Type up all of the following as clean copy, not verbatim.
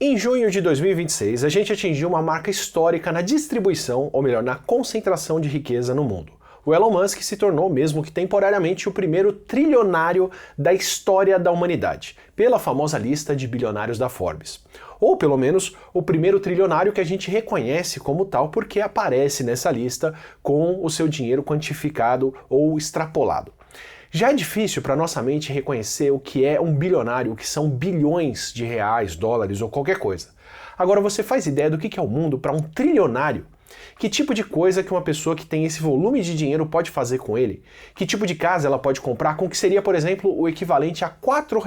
Em junho de 2026, a gente atingiu uma marca histórica na distribuição, ou melhor, na concentração de riqueza no mundo. O Elon Musk se tornou, mesmo que temporariamente, o primeiro trilionário da história da humanidade, pela famosa lista de bilionários da Forbes. Ou, pelo menos, o primeiro trilionário que a gente reconhece como tal porque aparece nessa lista com o seu dinheiro quantificado ou extrapolado. Já é difícil para nossa mente reconhecer o que é um bilionário, o que são bilhões de reais, dólares ou qualquer coisa. Agora você faz ideia do que é o mundo para um trilionário? Que tipo de coisa que uma pessoa que tem esse volume de dinheiro pode fazer com ele? Que tipo de casa ela pode comprar com que seria, por exemplo, o equivalente a R$ 4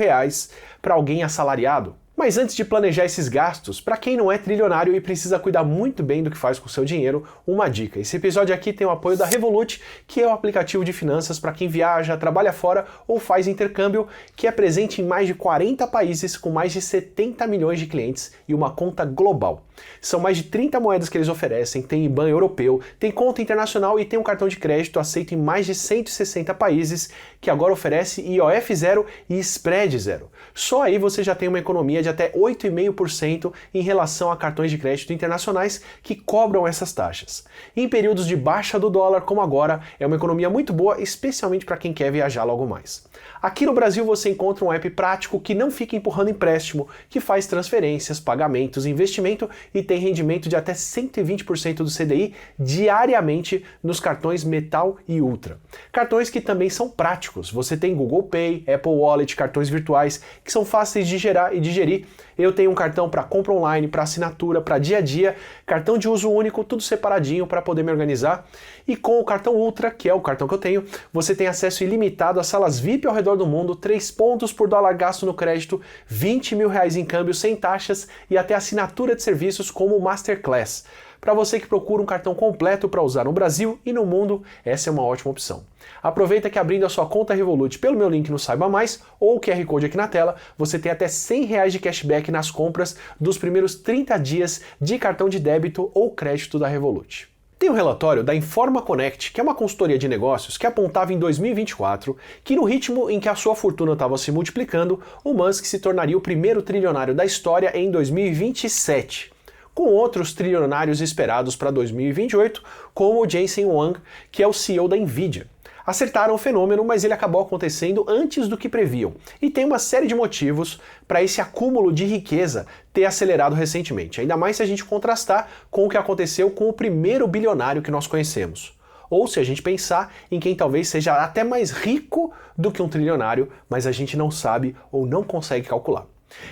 para alguém assalariado? Mas antes de planejar esses gastos, para quem não é trilionário e precisa cuidar muito bem do que faz com o seu dinheiro, uma dica. Esse episódio aqui tem o apoio da Revolut, que é o aplicativo de finanças para quem viaja, trabalha fora ou faz intercâmbio, que é presente em mais de 40 países com mais de 70 milhões de clientes e uma conta global. São mais de 30 moedas que eles oferecem, tem IBAN europeu, tem conta internacional e tem um cartão de crédito aceito em mais de 160 países, que agora oferece IOF zero e spread zero. Só aí você já tem uma economia de até 8,5% em relação a cartões de crédito internacionais que cobram essas taxas. Em períodos de baixa do dólar, como agora, é uma economia muito boa, especialmente para quem quer viajar logo mais. Aqui no Brasil você encontra um app prático que não fica empurrando empréstimo, que faz transferências, pagamentos, investimento e tem rendimento de até 120% do CDI diariamente nos cartões Metal e Ultra. Cartões que também são práticos. Você tem Google Pay, Apple Wallet, cartões virtuais que são fáceis de gerar e digerir. Eu tenho um cartão para compra online, para assinatura, para dia a dia, cartão de uso único, tudo separadinho para poder me organizar. E com o cartão Ultra, que é o cartão que eu tenho, você tem acesso ilimitado a salas VIP ao redor do mundo, 3 pontos por dólar gasto no crédito, R$ 20 mil em câmbio sem taxas e até assinatura de serviços como o Masterclass. Para você que procura um cartão completo para usar no Brasil e no mundo, essa é uma ótima opção. Aproveita que abrindo a sua conta Revolut pelo meu link no Saiba Mais ou o QR Code aqui na tela, você tem até R$ 100 de cashback nas compras dos primeiros 30 dias de cartão de débito ou crédito da Revolut. Tem um relatório da Informa Connect, que é uma consultoria de negócios, que apontava em 2024 que no ritmo em que a sua fortuna estava se multiplicando, o Musk se tornaria o primeiro trilionário da história em 2027. Com outros trilionários esperados para 2028, como o Jensen Huang, que é o CEO da Nvidia. Acertaram o fenômeno, mas ele acabou acontecendo antes do que previam. E tem uma série de motivos para esse acúmulo de riqueza ter acelerado recentemente, ainda mais se a gente contrastar com o que aconteceu com o primeiro bilionário que nós conhecemos. Ou se a gente pensar em quem talvez seja até mais rico do que um trilionário, mas a gente não sabe ou não consegue calcular.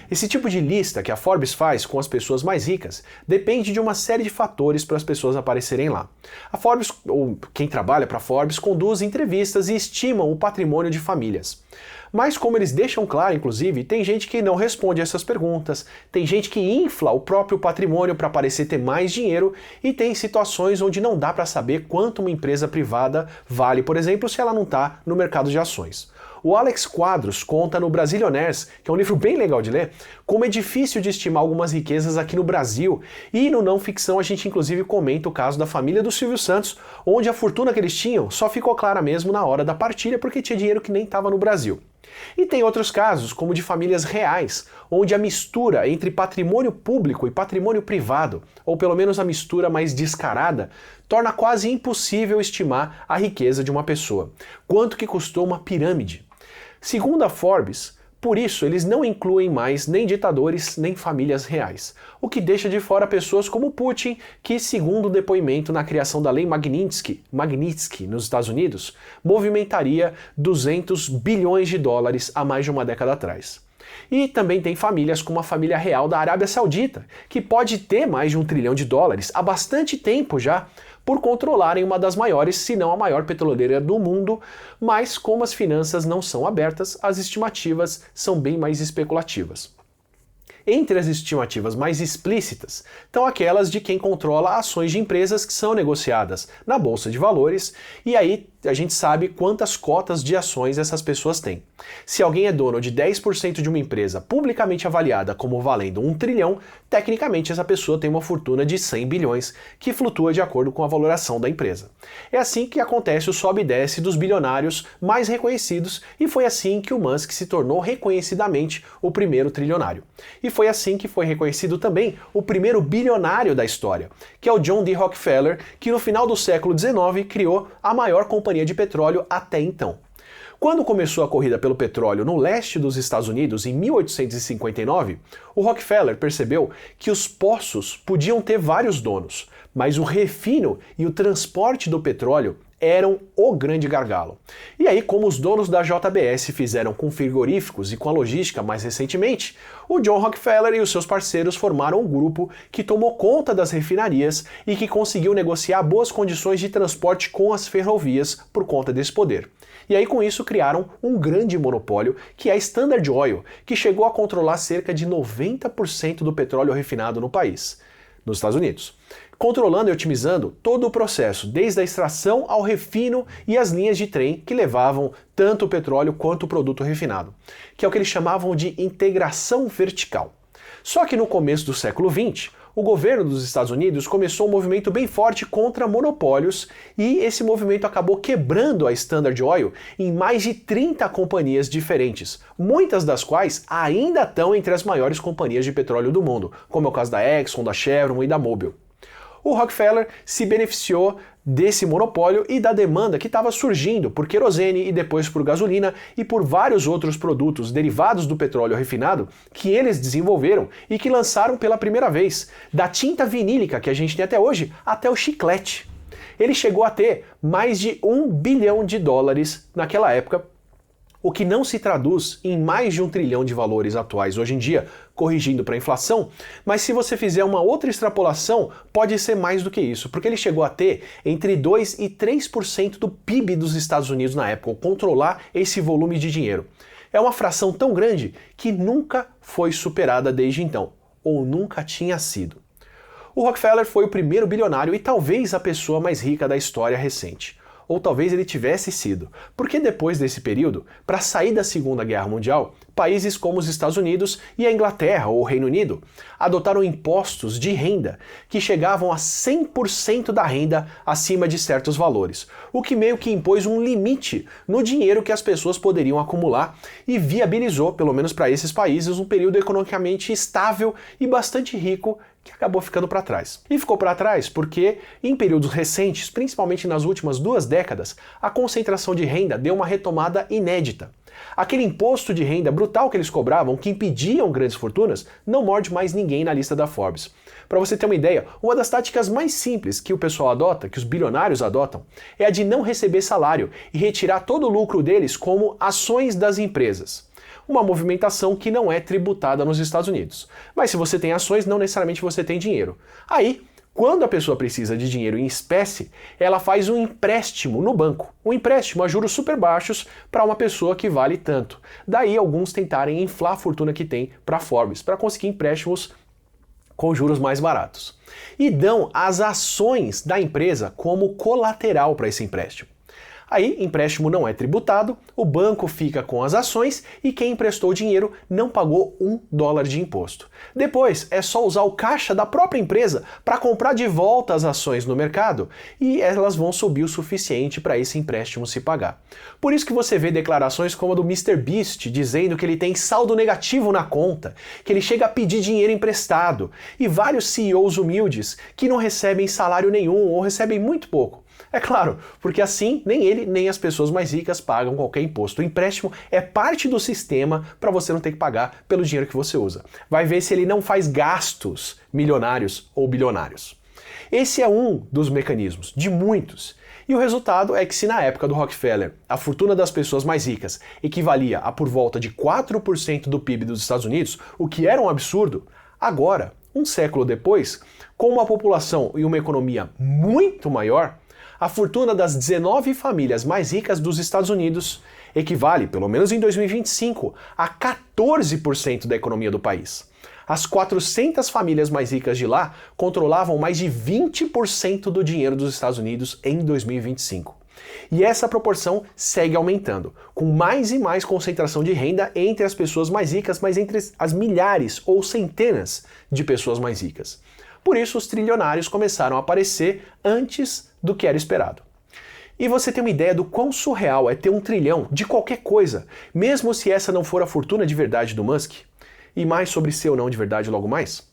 Esse tipo de lista que a Forbes faz com as pessoas mais ricas depende de uma série de fatores para as pessoas aparecerem lá. A Forbes, ou quem trabalha para a Forbes, conduz entrevistas e estimam o patrimônio de famílias. Mas como eles deixam claro, inclusive, tem gente que não responde essas perguntas, tem gente que infla o próprio patrimônio para parecer ter mais dinheiro e tem situações onde não dá para saber quanto uma empresa privada vale, por exemplo, se ela não está no mercado de ações. O Alex Quadros conta no Brasilionaires, que é um livro bem legal de ler, como é difícil de estimar algumas riquezas aqui no Brasil, e no Não Ficção a gente inclusive comenta o caso da família do Silvio Santos, onde a fortuna que eles tinham só ficou clara mesmo na hora da partilha porque tinha dinheiro que nem estava no Brasil. E tem outros casos, como de famílias reais, onde a mistura entre patrimônio público e patrimônio privado, ou pelo menos a mistura mais descarada, torna quase impossível estimar a riqueza de uma pessoa. Quanto que custou uma pirâmide? Segundo a Forbes, por isso eles não incluem mais nem ditadores nem famílias reais, o que deixa de fora pessoas como Putin, que, segundo o depoimento na criação da lei Magnitsky nos Estados Unidos, movimentaria 200 bilhões de dólares há mais de uma década atrás. E também tem famílias como a família real da Arábia Saudita, que pode ter mais de $1 trilhão há bastante tempo já, por controlarem uma das maiores, se não a maior petroleira do mundo, mas como as finanças não são abertas, as estimativas são bem mais especulativas. Entre as estimativas mais explícitas estão aquelas de quem controla ações de empresas que são negociadas na Bolsa de Valores, e aí a gente sabe quantas cotas de ações essas pessoas têm. Se alguém é dono de 10% de uma empresa publicamente avaliada como valendo 1 trilhão, tecnicamente essa pessoa tem uma fortuna de 100 bilhões, que flutua de acordo com a valoração da empresa. É assim que acontece o sobe e desce dos bilionários mais reconhecidos, e foi assim que o Musk se tornou reconhecidamente o primeiro trilionário. E foi assim que foi reconhecido também o primeiro bilionário da história, que é o John D. Rockefeller, que no final do século XIX criou a maior companhia de petróleo até então. Quando começou a corrida pelo petróleo no leste dos Estados Unidos, em 1859, o Rockefeller percebeu que os poços podiam ter vários donos, mas o refino e o transporte do petróleo eram o grande gargalo. E aí, como os donos da JBS fizeram com frigoríficos e com a logística mais recentemente, o John Rockefeller e os seus parceiros formaram um grupo que tomou conta das refinarias e que conseguiu negociar boas condições de transporte com as ferrovias por conta desse poder. E aí com isso criaram um grande monopólio, que é a Standard Oil, que chegou a controlar cerca de 90% do petróleo refinado no país, nos Estados Unidos, controlando e otimizando todo o processo, desde a extração ao refino e as linhas de trem que levavam tanto o petróleo quanto o produto refinado, que é o que eles chamavam de integração vertical. Só que no começo do século XX, o governo dos Estados Unidos começou um movimento bem forte contra monopólios, e esse movimento acabou quebrando a Standard Oil em mais de 30 companhias diferentes, muitas das quais ainda estão entre as maiores companhias de petróleo do mundo, como é o caso da Exxon, da Chevron e da Mobil. O Rockefeller se beneficiou desse monopólio e da demanda que estava surgindo por querosene e depois por gasolina e por vários outros produtos derivados do petróleo refinado que eles desenvolveram e que lançaram pela primeira vez, da tinta vinílica que a gente tem até hoje até o chiclete. Ele chegou a ter mais de $1 bilhão naquela época, o que não se traduz em mais de 1 trilhão de valores atuais hoje em dia, corrigindo para a inflação, mas se você fizer uma outra extrapolação, pode ser mais do que isso, porque ele chegou a ter entre 2% e 3% do PIB dos Estados Unidos na época, ou controlar esse volume de dinheiro. É uma fração tão grande que nunca foi superada desde então, ou nunca tinha sido. O Rockefeller foi o primeiro bilionário e talvez a pessoa mais rica da história recente. Ou talvez ele tivesse sido, porque depois desse período, para sair da Segunda Guerra Mundial, países como os Estados Unidos e a Inglaterra ou o Reino Unido adotaram impostos de renda que chegavam a 100% da renda acima de certos valores, o que meio que impôs um limite no dinheiro que as pessoas poderiam acumular e viabilizou, pelo menos para esses países, um período economicamente estável e bastante rico que acabou ficando para trás. E ficou para trás porque, em períodos recentes, principalmente nas últimas 2 décadas, a concentração de renda deu uma retomada inédita. Aquele imposto de renda brutal que eles cobravam, que impediam grandes fortunas, não morde mais ninguém na lista da Forbes. Para você ter uma ideia, uma das táticas mais simples que o pessoal adota, que os bilionários adotam, é a de não receber salário e retirar todo o lucro deles como ações das empresas. Uma movimentação que não é tributada nos Estados Unidos. Mas se você tem ações, não necessariamente você tem dinheiro. Aí, quando a pessoa precisa de dinheiro em espécie, ela faz um empréstimo no banco. Um empréstimo a juros super baixos para uma pessoa que vale tanto. Daí alguns tentarem inflar a fortuna que tem para a Forbes, para conseguir empréstimos com juros mais baratos. E dão as ações da empresa como colateral para esse empréstimo. Aí, empréstimo não é tributado, o banco fica com as ações e quem emprestou o dinheiro não pagou $1 de imposto. Depois, é só usar o caixa da própria empresa para comprar de volta as ações no mercado e elas vão subir o suficiente para esse empréstimo se pagar. Por isso que você vê declarações como a do Mr. Beast dizendo que ele tem saldo negativo na conta, que ele chega a pedir dinheiro emprestado, e vários CEOs humildes que não recebem salário nenhum ou recebem muito pouco. É claro, porque assim nem ele nem as pessoas mais ricas pagam qualquer imposto. O empréstimo é parte do sistema para você não ter que pagar pelo dinheiro que você usa. Vai ver se ele não faz gastos milionários ou bilionários. Esse é um dos mecanismos, de muitos. E o resultado é que se na época do Rockefeller a fortuna das pessoas mais ricas equivalia a por volta de 4% do PIB dos Estados Unidos, o que era um absurdo, agora, um século depois, com uma população e uma economia muito maior, a fortuna das 19 famílias mais ricas dos Estados Unidos equivale, pelo menos em 2025, a 14% da economia do país. As 400 famílias mais ricas de lá controlavam mais de 20% do dinheiro dos Estados Unidos em 2025. E essa proporção segue aumentando, com mais e mais concentração de renda entre as pessoas mais ricas, mas entre as milhares ou centenas de pessoas mais ricas. Por isso, os trilionários começaram a aparecer antes do que era esperado. E você tem uma ideia do quão surreal é ter 1 trilhão de qualquer coisa, mesmo se essa não for a fortuna de verdade do Musk? E mais sobre ser ou não de verdade logo mais?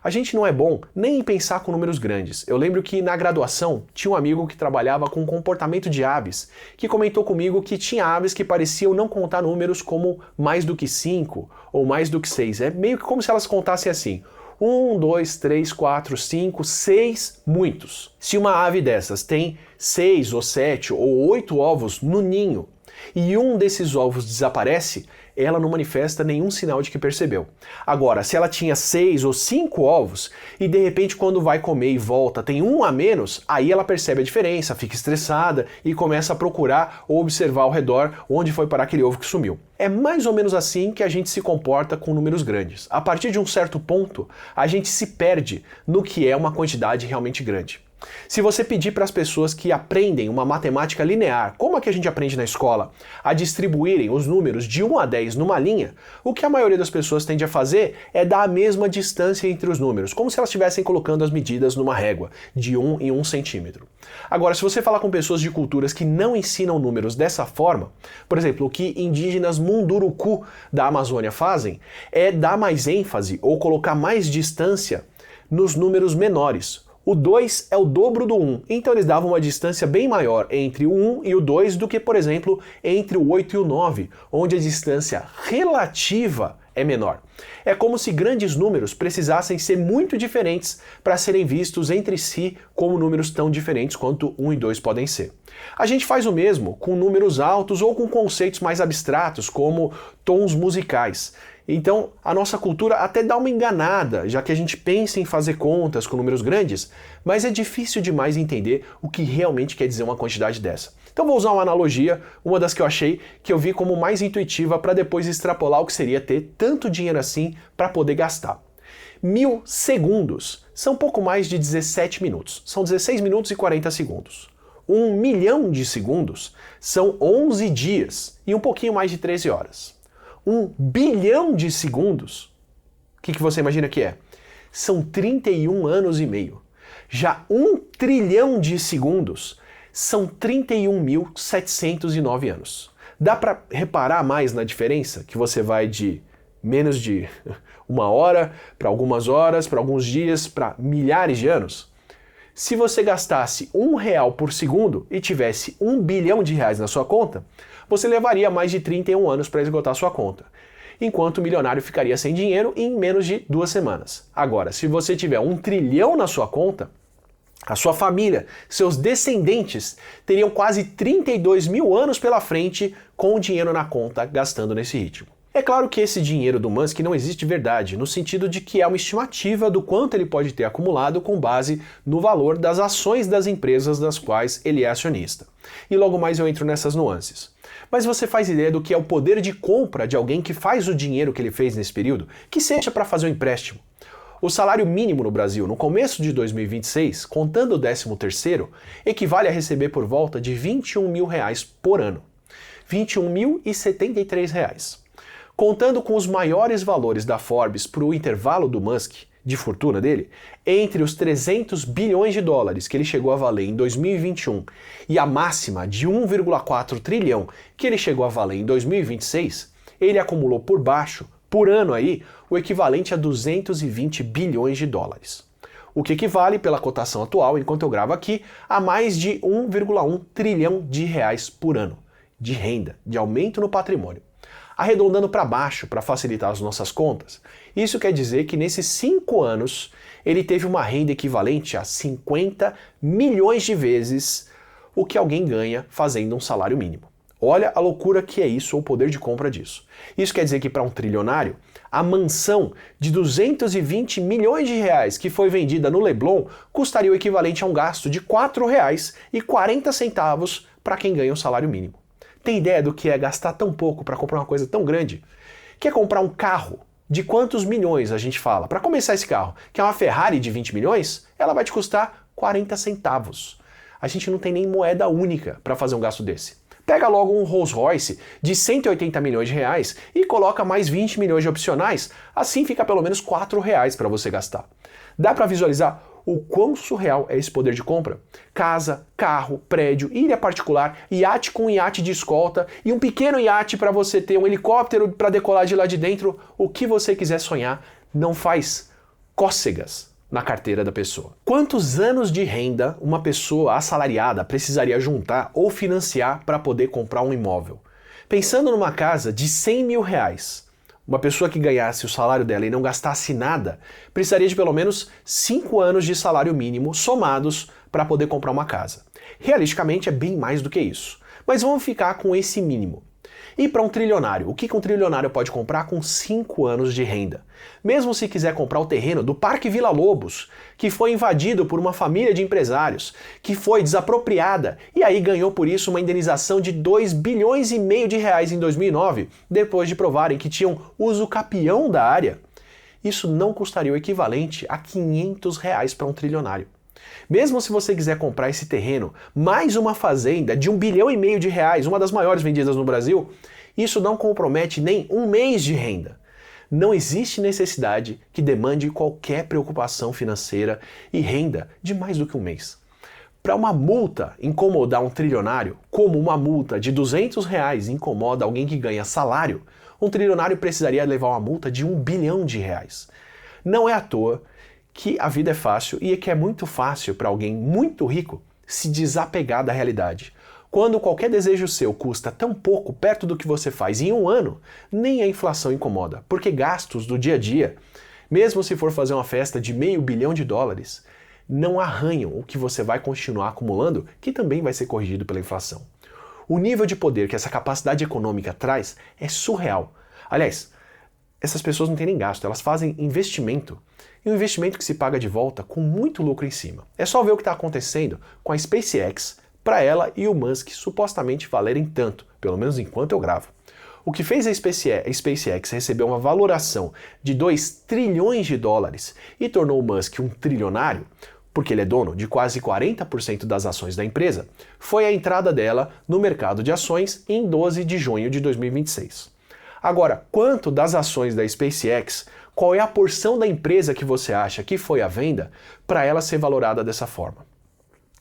A gente não é bom nem em pensar com números grandes. Eu lembro que na graduação tinha um amigo que trabalhava com comportamento de aves, que comentou comigo que tinha aves que pareciam não contar números como mais do que 5 ou mais do que 6. É meio que como se elas contassem assim: 1, 2, 3, 4, 5, 6, muitos. Se uma ave dessas tem 6 ou 7 ou 8 ovos no ninho e um desses ovos desaparece, ela não manifesta nenhum sinal de que percebeu. Agora, se ela tinha 6 ou 5 ovos e de repente quando vai comer e volta tem um a menos, aí ela percebe a diferença, fica estressada e começa a procurar ou observar ao redor onde foi parar aquele ovo que sumiu. É mais ou menos assim que a gente se comporta com números grandes. A partir de um certo ponto, a gente se perde no que é uma quantidade realmente grande. Se você pedir para as pessoas que aprendem uma matemática linear, como a que a gente aprende na escola, a distribuírem os números de 1 a 10 numa linha, o que a maioria das pessoas tende a fazer é dar a mesma distância entre os números, como se elas estivessem colocando as medidas numa régua, de 1 em 1 centímetro. Agora, se você falar com pessoas de culturas que não ensinam números dessa forma, por exemplo, o que indígenas Munduruku da Amazônia fazem é dar mais ênfase ou colocar mais distância nos números menores. O 2 é o dobro do 1, então eles davam uma distância bem maior entre o 1 e o 2 do que, por exemplo, entre o 8 e o 9, onde a distância relativa é menor. É como se grandes números precisassem ser muito diferentes para serem vistos entre si como números tão diferentes quanto 1 e 2 podem ser. A gente faz o mesmo com números altos ou com conceitos mais abstratos, como tons musicais. Então, a nossa cultura até dá uma enganada, já que a gente pensa em fazer contas com números grandes, mas é difícil demais entender o que realmente quer dizer uma quantidade dessa. Então vou usar uma analogia, uma das que eu achei que eu vi como mais intuitiva para depois extrapolar o que seria ter tanto dinheiro assim para poder gastar. 1000 segundos são pouco mais de 17 minutos, são 16 minutos e 40 segundos. 1 milhão de segundos são 11 dias e um pouquinho mais de 13 horas. 1 bilhão de segundos, o que você imagina que é? São 31 anos e meio. Já 1 trilhão de segundos são 31.709 anos. Dá para reparar mais na diferença? Que você vai de menos de 1 hora, para algumas horas, para alguns dias, para milhares de anos? Se você gastasse R$1 por segundo e tivesse 1 bilhão de reais na sua conta, você levaria mais de 31 anos para esgotar sua conta, enquanto o milionário ficaria sem dinheiro em menos de 2 semanas. Agora, se você tiver 1 trilhão na sua conta, a sua família, seus descendentes, teriam quase 32 mil anos pela frente com o dinheiro na conta gastando nesse ritmo. É claro que esse dinheiro do Musk não existe de verdade, no sentido de que é uma estimativa do quanto ele pode ter acumulado com base no valor das ações das empresas das quais ele é acionista. E logo mais eu entro nessas nuances. Mas você faz ideia do que é o poder de compra de alguém que faz o dinheiro que ele fez nesse período, que seja para fazer um empréstimo? O salário mínimo no Brasil, no começo de 2026, contando o 13º, equivale a receber por volta de R$21 mil por ano. R$21.073. Contando com os maiores valores da Forbes para o intervalo do Musk, de fortuna dele, entre os 300 bilhões de dólares que ele chegou a valer em 2021 e a máxima de 1,4 trilhão que ele chegou a valer em 2026, ele acumulou por baixo, por ano aí, o equivalente a 220 bilhões de dólares. O que equivale, pela cotação atual, enquanto eu gravo aqui, a mais de 1,1 trilhão de reais por ano, de renda, de aumento no patrimônio. Arredondando para baixo, para facilitar as nossas contas, isso quer dizer que nesses 5 anos ele teve uma renda equivalente a 50 milhões de vezes o que alguém ganha fazendo um salário mínimo. Olha a loucura que é isso, ou o poder de compra disso. Isso quer dizer que para um trilionário, a mansão de 220 milhões de reais que foi vendida no Leblon custaria o equivalente a um gasto de R$ 4,40 para quem ganha um salário mínimo. Tem ideia do que é gastar tão pouco para comprar uma coisa tão grande? Quer comprar um carro? De quantos milhões a gente fala? Para começar esse carro, que é uma Ferrari de 20 milhões, ela vai te custar 40 centavos. A gente não tem nem moeda única para fazer um gasto desse. Pega logo um Rolls Royce de 180 milhões de reais e coloca mais 20 milhões de opcionais, assim fica pelo menos 4 reais para você gastar. Dá para visualizar o quão surreal é esse poder de compra? Casa, carro, prédio, ilha particular, iate com iate de escolta e um pequeno iate para você ter um helicóptero para decolar de lá de dentro, o que você quiser sonhar, não faz cócegas na carteira da pessoa. Quantos anos de renda uma pessoa assalariada precisaria juntar ou financiar para poder comprar um imóvel? Pensando numa casa de 100 mil reais, uma pessoa que ganhasse o salário dela e não gastasse nada, precisaria de pelo menos 5 anos de salário mínimo somados para poder comprar uma casa. Realisticamente é bem mais do que isso, mas vamos ficar com esse mínimo. E para um trilionário, o que um trilionário pode comprar com 5 anos de renda? Mesmo se quiser comprar o terreno do Parque Vila Lobos, que foi invadido por uma família de empresários, que foi desapropriada e aí ganhou por isso uma indenização de 2,5 bilhões de reais em 2009, depois de provarem que tinham uso capião da área, isso não custaria o equivalente a 500 reais para um trilionário. Mesmo se você quiser comprar esse terreno, mais uma fazenda de 1,5 bilhão de reais, uma das maiores vendidas no Brasil, isso não compromete nem um mês de renda. Não existe necessidade que demande qualquer preocupação financeira e renda de mais do que um mês. Para uma multa incomodar um trilionário, como uma multa de 200 reais incomoda alguém que ganha salário, um trilionário precisaria levar uma multa de 1 bilhão de reais. Não é à toa que a vida é fácil e que é muito fácil para alguém muito rico se desapegar da realidade. Quando qualquer desejo seu custa tão pouco perto do que você faz em um ano, nem a inflação incomoda, porque gastos do dia a dia, mesmo se for fazer uma festa de $500 milhão, não arranham o que você vai continuar acumulando, que também vai ser corrigido pela inflação. O nível de poder que essa capacidade econômica traz é surreal. Aliás, essas pessoas não têm nem gasto, elas fazem investimento. E um investimento que se paga de volta com muito lucro em cima. É só ver o que está acontecendo com a SpaceX para ela e o Musk supostamente valerem tanto, pelo menos enquanto eu gravo. O que fez a SpaceX receber uma valoração de 2 trilhões de dólares e tornou o Musk um trilionário, porque ele é dono de quase 40% das ações da empresa, foi a entrada dela no mercado de ações em 12 de junho de 2026. Agora, quanto das ações da SpaceX, qual é a porção da empresa que você acha que foi à venda para ela ser valorada dessa forma?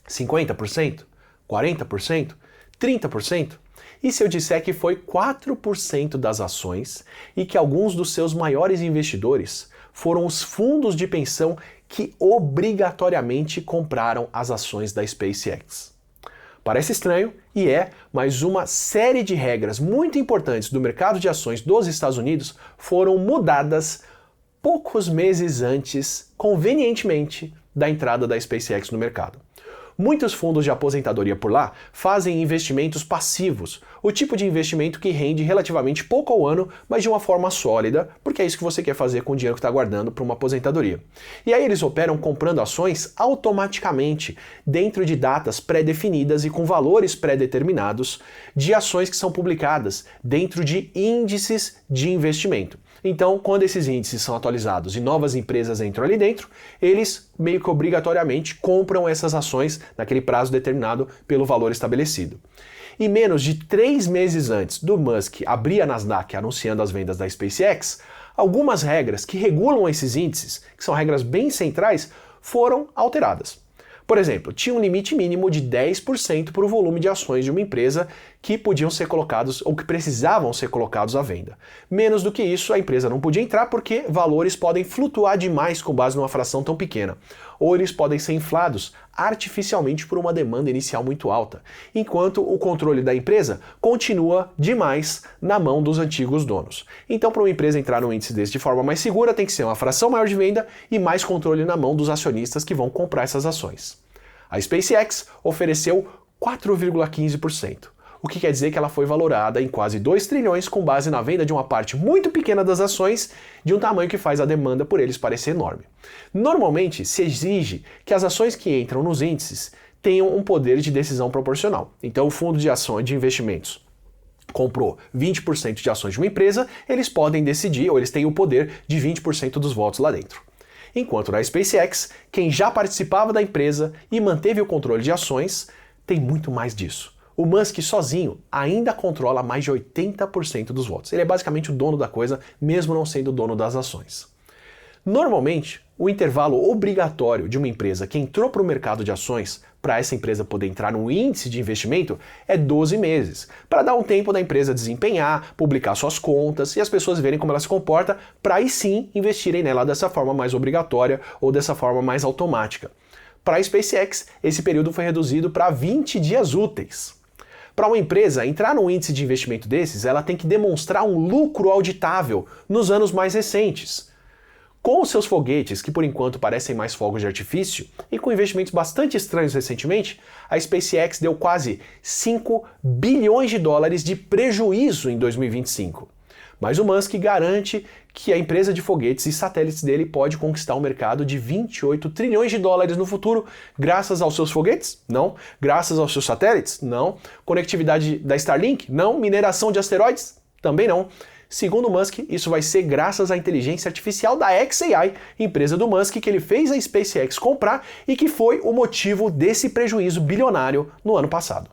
50%? 40%? 30%? E se eu disser que foi 4% das ações e que alguns dos seus maiores investidores foram os fundos de pensão que obrigatoriamente compraram as ações da SpaceX? Parece estranho e é, mas uma série de regras muito importantes do mercado de ações dos Estados Unidos foram mudadas poucos meses antes, convenientemente, da entrada da SpaceX no mercado. Muitos fundos de aposentadoria por lá fazem investimentos passivos, o tipo de investimento que rende relativamente pouco ao ano, mas de uma forma sólida, porque é isso que você quer fazer com o dinheiro que está guardando para uma aposentadoria. E aí eles operam comprando ações automaticamente, dentro de datas pré-definidas e com valores pré-determinados, de ações que são publicadas dentro de índices de investimento. Então, quando esses índices são atualizados e novas empresas entram ali dentro, eles meio que obrigatoriamente compram essas ações naquele prazo determinado pelo valor estabelecido. E menos de 3 meses antes do Musk abrir a Nasdaq anunciando as vendas da SpaceX, algumas regras que regulam esses índices, que são regras bem centrais, foram alteradas. Por exemplo, tinha um limite mínimo de 10% para o volume de ações de uma empresa que podiam ser colocados ou que precisavam ser colocados à venda. Menos do que isso, a empresa não podia entrar porque valores podem flutuar demais com base numa fração tão pequena. Ou eles podem ser inflados artificialmente por uma demanda inicial muito alta, enquanto o controle da empresa continua demais na mão dos antigos donos. Então, para uma empresa entrar num índice desse de forma mais segura, tem que ser uma fração maior de venda e mais controle na mão dos acionistas que vão comprar essas ações. A SpaceX ofereceu 4,15%, o que quer dizer que ela foi valorada em quase 2 trilhões com base na venda de uma parte muito pequena das ações de um tamanho que faz a demanda por eles parecer enorme. Normalmente, se exige que as ações que entram nos índices tenham um poder de decisão proporcional. Então, o fundo de ações de investimentos comprou 20% de ações de uma empresa, eles podem decidir, ou eles têm o poder de 20% dos votos lá dentro. Enquanto na SpaceX, quem já participava da empresa e manteve o controle de ações, tem muito mais disso. O Musk sozinho ainda controla mais de 80% dos votos. Ele é basicamente o dono da coisa, mesmo não sendo o dono das ações. Normalmente, o intervalo obrigatório de uma empresa que entrou para o mercado de ações, para essa empresa poder entrar no índice de investimento, é 12 meses, para dar um tempo da empresa desempenhar, publicar suas contas e as pessoas verem como ela se comporta, para aí sim investirem nela dessa forma mais obrigatória ou dessa forma mais automática. Para a SpaceX, esse período foi reduzido para 20 dias úteis. Para uma empresa entrar num índice de investimento desses, ela tem que demonstrar um lucro auditável nos anos mais recentes. Com os seus foguetes, que por enquanto parecem mais fogos de artifício, e com investimentos bastante estranhos recentemente, a SpaceX deu quase 5 bilhões de dólares de prejuízo em 2025. Mas o Musk garante que a empresa de foguetes e satélites dele pode conquistar um mercado de 28 trilhões de dólares no futuro, graças aos seus foguetes? Não. Graças aos seus satélites? Não. Conectividade da Starlink? Não. Mineração de asteroides? Também não. Segundo Musk, isso vai ser graças à inteligência artificial da xAI, empresa do Musk que ele fez a SpaceX comprar e que foi o motivo desse prejuízo bilionário no ano passado.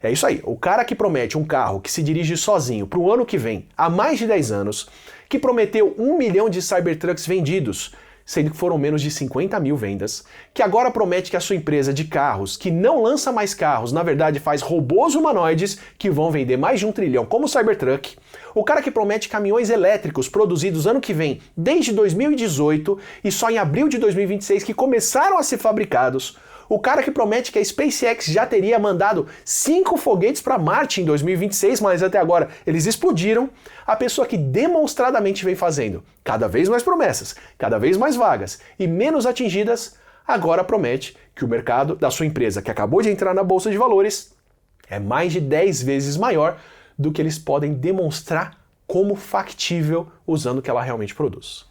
É isso aí, o cara que promete um carro que se dirige sozinho para o ano que vem, há mais de 10 anos, que prometeu 1 milhão de Cybertrucks vendidos, sendo que foram menos de 50 mil vendas, que agora promete que a sua empresa de carros, que não lança mais carros, na verdade faz robôs humanoides que vão vender mais de 1 trilhão como o Cybertruck, o cara que promete caminhões elétricos produzidos ano que vem desde 2018 e só em abril de 2026 que começaram a ser fabricados, o cara que promete que a SpaceX já teria mandado 5 foguetes para Marte em 2026, mas até agora eles explodiram, a pessoa que demonstradamente vem fazendo cada vez mais promessas, cada vez mais vagas e menos atingidas, agora promete que o mercado da sua empresa, que acabou de entrar na Bolsa de Valores, é mais de 10 vezes maior do que eles podem demonstrar como factível usando o que ela realmente produz.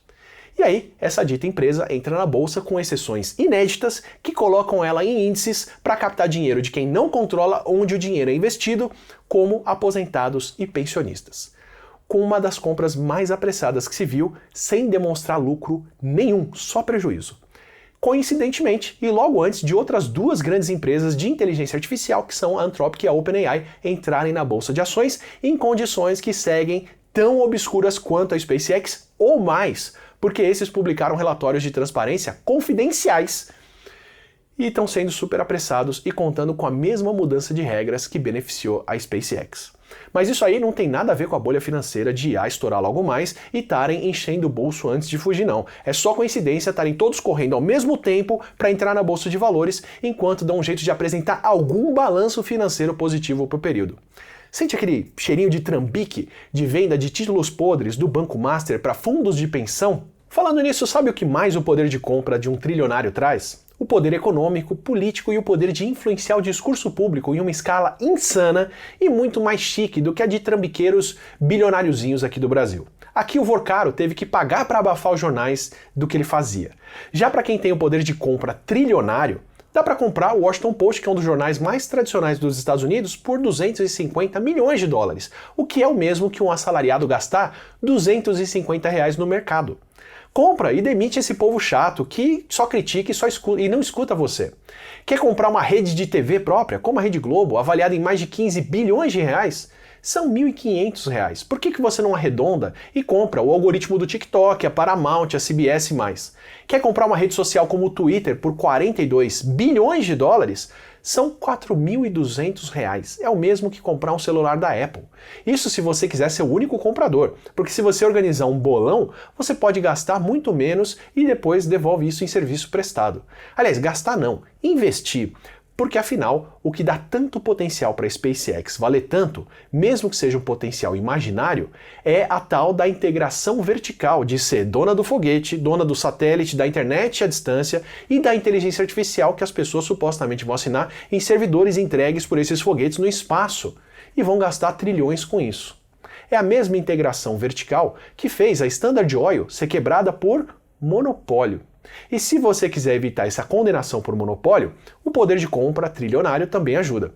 E aí, essa dita empresa entra na bolsa com exceções inéditas que colocam ela em índices para captar dinheiro de quem não controla onde o dinheiro é investido, como aposentados e pensionistas. Com uma das compras mais apressadas que se viu, sem demonstrar lucro nenhum, só prejuízo. Coincidentemente, e logo antes de outras duas grandes empresas de inteligência artificial, que são a Anthropic e a OpenAI, entrarem na bolsa de ações em condições que seguem tão obscuras quanto a SpaceX ou mais, porque esses publicaram relatórios de transparência confidenciais e estão sendo super apressados e contando com a mesma mudança de regras que beneficiou a SpaceX. Mas isso aí não tem nada a ver com a bolha financeira de IA estourar logo mais e estarem enchendo o bolso antes de fugir, não. É só coincidência estarem todos correndo ao mesmo tempo para entrar na bolsa de valores, enquanto dão um jeito de apresentar algum balanço financeiro positivo para o período. Sente aquele cheirinho de trambique de venda de títulos podres do Banco Master para fundos de pensão? Falando nisso, sabe o que mais o poder de compra de um trilionário traz? O poder econômico, político e o poder de influenciar o discurso público em uma escala insana e muito mais chique do que a de trambiqueiros bilionáriozinhos aqui do Brasil. Aqui o Vorcaro teve que pagar para abafar os jornais do que ele fazia. Já para quem tem o poder de compra trilionário, dá para comprar o Washington Post, que é um dos jornais mais tradicionais dos Estados Unidos, por 250 milhões de dólares, o que é o mesmo que um assalariado gastar 250 reais no mercado. Compra e demite esse povo chato que só critica e, e não escuta você. Quer comprar uma rede de TV própria, como a Rede Globo, avaliada em mais de 15 bilhões de reais? São 1.500 reais. Por que você não arredonda e compra o algoritmo do TikTok, a Paramount, a CBS+. Quer comprar uma rede social como o Twitter por 42 bilhões de dólares? São 4.200 reais. É o mesmo que comprar um celular da Apple. Isso se você quiser ser o único comprador, porque se você organizar um bolão, você pode gastar muito menos e depois devolve isso em serviço prestado. Aliás, gastar não, investir. Porque afinal, o que dá tanto potencial para a SpaceX valer tanto, mesmo que seja um potencial imaginário, é a tal da integração vertical de ser dona do foguete, dona do satélite, da internet à distância e da inteligência artificial que as pessoas supostamente vão assinar em servidores entregues por esses foguetes no espaço e vão gastar trilhões com isso. É a mesma integração vertical que fez a Standard Oil ser quebrada por monopólio. E se você quiser evitar essa condenação por monopólio, o poder de compra trilionário também ajuda.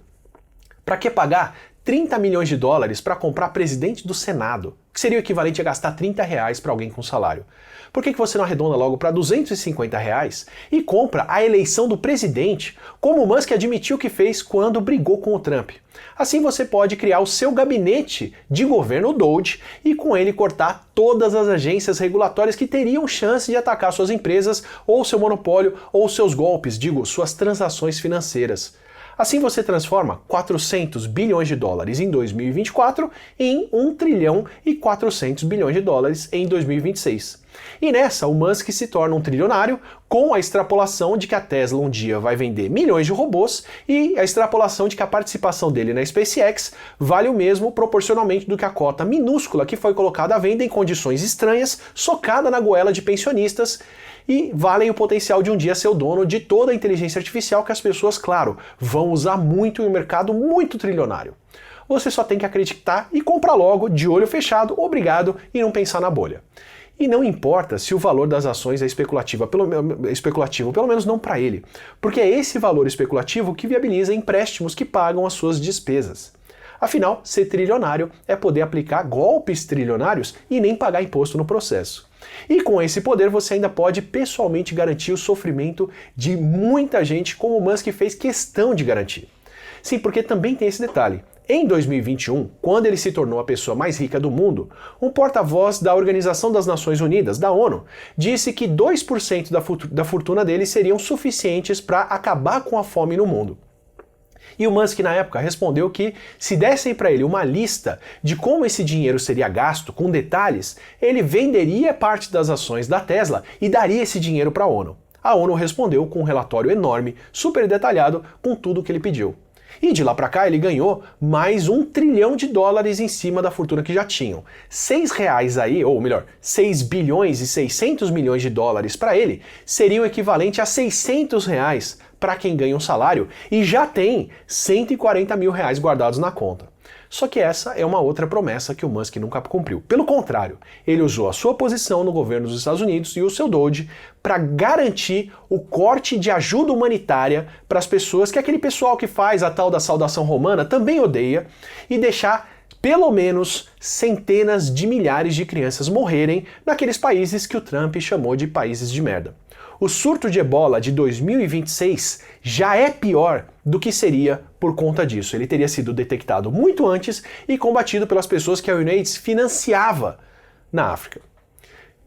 Para que pagar 30 milhões de dólares para comprar presidente do Senado, que seria o equivalente a gastar 30 reais para alguém com salário. Por que você não arredonda logo para 250 reais e compra a eleição do presidente, como o Musk admitiu que fez quando brigou com o Trump? Assim você pode criar o seu gabinete de governo Doge e com ele cortar todas as agências regulatórias que teriam chance de atacar suas empresas ou seu monopólio ou seus golpes, suas transações financeiras. Assim você transforma 400 bilhões de dólares em 2024 em 1 trilhão e 400 bilhões de dólares em 2026. E nessa, o Musk se torna um trilionário com a extrapolação de que a Tesla um dia vai vender milhões de robôs e a extrapolação de que a participação dele na SpaceX vale o mesmo proporcionalmente do que a cota minúscula que foi colocada à venda em condições estranhas, socada na goela de pensionistas, e valem o potencial de um dia ser o dono de toda a inteligência artificial que as pessoas, claro, vão usar muito em um mercado muito trilionário. Você só tem que acreditar e comprar logo, de olho fechado, obrigado, e não pensar na bolha. E não importa se o valor das ações é especulativo, pelo menos não para ele, porque é esse valor especulativo que viabiliza empréstimos que pagam as suas despesas. Afinal, ser trilionário é poder aplicar golpes trilionários e nem pagar imposto no processo. E com esse poder você ainda pode pessoalmente garantir o sofrimento de muita gente, como o Musk fez questão de garantir. Sim, porque também tem esse detalhe. Em 2021, quando ele se tornou a pessoa mais rica do mundo, um porta-voz da Organização das Nações Unidas, da ONU, disse que 2% da fortuna dele seriam suficientes para acabar com a fome no mundo. E o Musk na época respondeu que se dessem para ele uma lista de como esse dinheiro seria gasto, com detalhes, ele venderia parte das ações da Tesla e daria esse dinheiro para a ONU. A ONU respondeu com um relatório enorme, super detalhado, com tudo o que ele pediu. E de lá para cá ele ganhou mais 1 trilhão de dólares em cima da fortuna que já tinham. 6 reais aí, ou melhor, 6 bilhões e 600 milhões de dólares para ele, seria o equivalente a 600 reais para quem ganha um salário e já tem 140 mil reais guardados na conta. Só que essa é uma outra promessa que o Musk nunca cumpriu. Pelo contrário, ele usou a sua posição no governo dos Estados Unidos e o seu Doge para garantir o corte de ajuda humanitária para as pessoas que aquele pessoal que faz a tal da saudação romana também odeia e deixar pelo menos centenas de milhares de crianças morrerem naqueles países que o Trump chamou de países de merda. O surto de ebola de 2026 já é pior do que seria por conta disso. Ele teria sido detectado muito antes e combatido pelas pessoas que a UNAIDS financiava na África.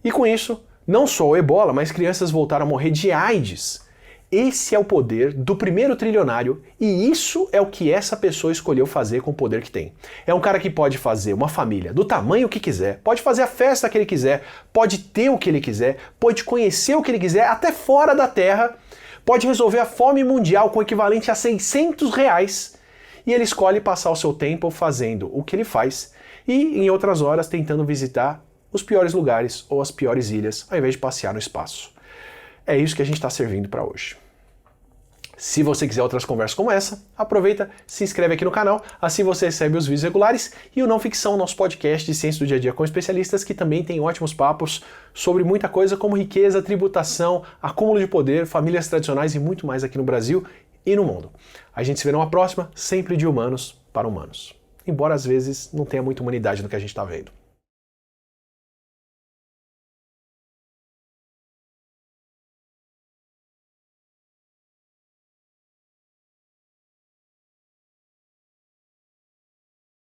E com isso, não só o ebola, mas crianças voltaram a morrer de AIDS. Esse é o poder do primeiro trilionário e isso é o que essa pessoa escolheu fazer com o poder que tem. É um cara que pode fazer uma família do tamanho que quiser, pode fazer a festa que ele quiser, pode ter o que ele quiser, pode conhecer o que ele quiser, até fora da Terra, pode resolver a fome mundial com o equivalente a 600 reais e ele escolhe passar o seu tempo fazendo o que ele faz e em outras horas tentando visitar os piores lugares ou as piores ilhas ao invés de passear no espaço. É isso que a gente está servindo para hoje. Se você quiser outras conversas como essa, aproveita, se inscreve aqui no canal, assim você recebe os vídeos regulares e o Não Ficção, nosso podcast de ciência do dia a dia com especialistas que também tem ótimos papos sobre muita coisa como riqueza, tributação, acúmulo de poder, famílias tradicionais e muito mais aqui no Brasil e no mundo. A gente se vê numa próxima, sempre de humanos para humanos. Embora às vezes não tenha muita humanidade no que a gente está vendo.